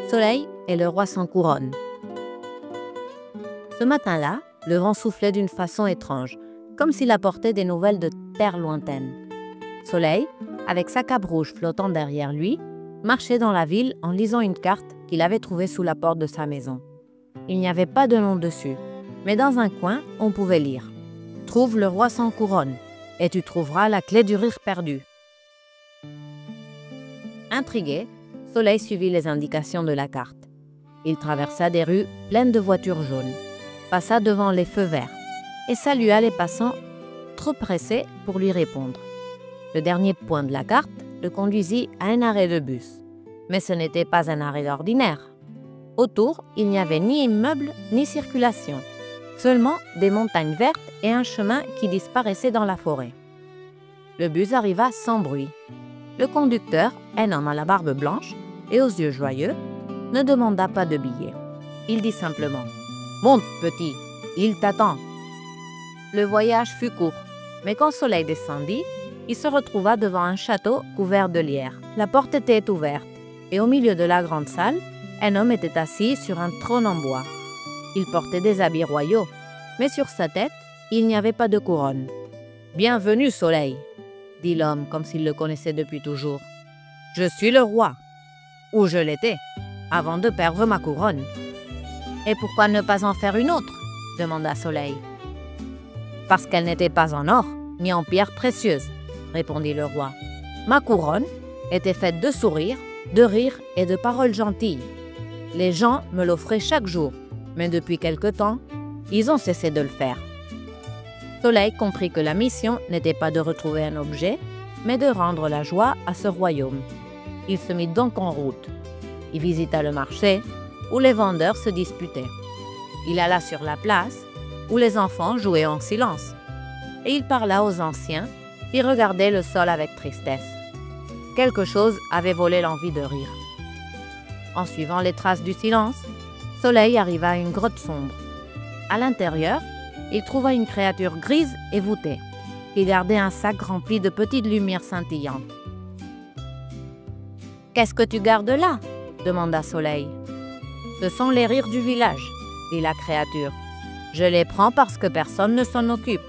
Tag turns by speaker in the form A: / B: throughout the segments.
A: Soleil et le roi sans couronne. Ce matin-là, le vent soufflait d'une façon étrange, comme s'il apportait des nouvelles de terres lointaines. Soleil, avec sa cape rouge flottant derrière lui, marchait dans la ville en lisant une carte qu'il avait trouvée sous la porte de sa maison. Il n'y avait pas de nom dessus, mais dans un coin, on pouvait lire « Trouve le roi sans couronne, et tu trouveras la clé du rire perdu ». Intrigué, Soleil suivit les indications de la carte. Il traversa des rues pleines de voitures jaunes, passa devant les feux verts et salua les passants trop pressés pour lui répondre. Le dernier point de la carte le conduisit à un arrêt de bus. Mais ce n'était pas un arrêt ordinaire. Autour, il n'y avait ni immeuble ni circulation, seulement des montagnes vertes et un chemin qui disparaissait dans la forêt. Le bus arriva sans bruit. Le conducteur, un homme à la barbe blanche et aux yeux joyeux, ne demanda pas de billet. Il dit simplement « Monte, petit, il t'attend ». Le voyage fut court, mais quand Soleil descendit, il se retrouva devant un château couvert de lierre. La porte était ouverte, et au milieu de la grande salle, un homme était assis sur un trône en bois. Il portait des habits royaux, mais sur sa tête, il n'y avait pas de couronne. « Bienvenue, Soleil », dit l'homme comme s'il le connaissait depuis toujours. « Je suis le roi, ou je l'étais, avant de perdre ma couronne. »« Et pourquoi ne pas en faire une autre ?» demanda Soleil. « Parce qu'elle n'était pas en or, ni en pierres précieuses, » répondit le roi. « Ma couronne était faite de sourires, de rires et de paroles gentilles. Les gens me l'offraient chaque jour, mais depuis quelque temps, ils ont cessé de le faire. » Soleil comprit que la mission n'était pas de retrouver un objet, mais de rendre la joie à ce royaume. Il se mit donc en route. Il visita le marché, où les vendeurs se disputaient. Il alla sur la place, où les enfants jouaient en silence. Et il parla aux anciens, qui regardaient le sol avec tristesse. Quelque chose avait volé l'envie de rire. En suivant les traces du silence, Soleil arriva à une grotte sombre. À l'intérieur, il trouva une créature grise et voûtée, qui gardait un sac rempli de petites lumières scintillantes. « Qu'est-ce que tu gardes là ?» demanda Soleil. « Ce sont les rires du village, » dit la créature. « Je les prends parce que personne ne s'en occupe. »«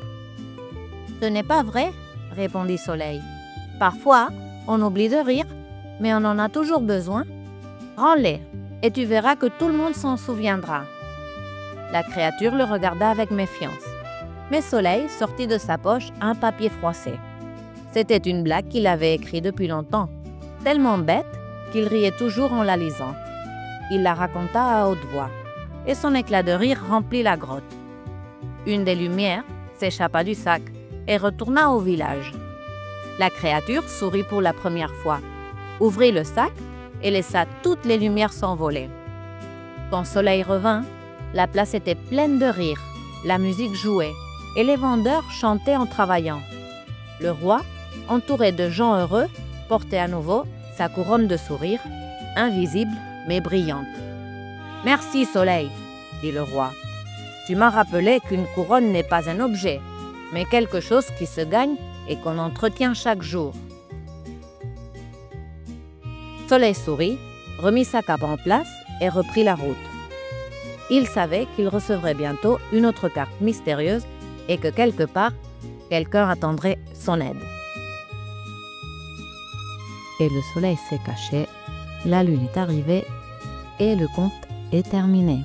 A: Ce n'est pas vrai, » répondit Soleil. « Parfois, on oublie de rire, mais on en a toujours besoin. Rends-les, et tu verras que tout le monde s'en souviendra. » La créature le regarda avec méfiance. Mais Soleil sortit de sa poche un papier froissé. C'était une blague qu'il avait écrite depuis longtemps, tellement bête qu'il riait toujours en la lisant. Il la raconta à haute voix, et son éclat de rire remplit la grotte. Une des lumières s'échappa du sac et retourna au village. La créature sourit pour la première fois, ouvrit le sac et laissa toutes les lumières s'envoler. Quand Soleil revint, la place était pleine de rires, la musique jouait et les vendeurs chantaient en travaillant. Le roi, entouré de gens heureux, portait à nouveau sa couronne de sourire, invisible mais brillante. « Merci, Soleil, » dit le roi. « Tu m'as rappelé qu'une couronne n'est pas un objet, mais quelque chose qui se gagne et qu'on entretient chaque jour. » Soleil sourit, remit sa cape en place et reprit la route. Il savait qu'il recevrait bientôt une autre carte mystérieuse et que quelque part, quelqu'un attendrait son aide. Et le soleil s'est caché, la lune est arrivée et le conte est terminé.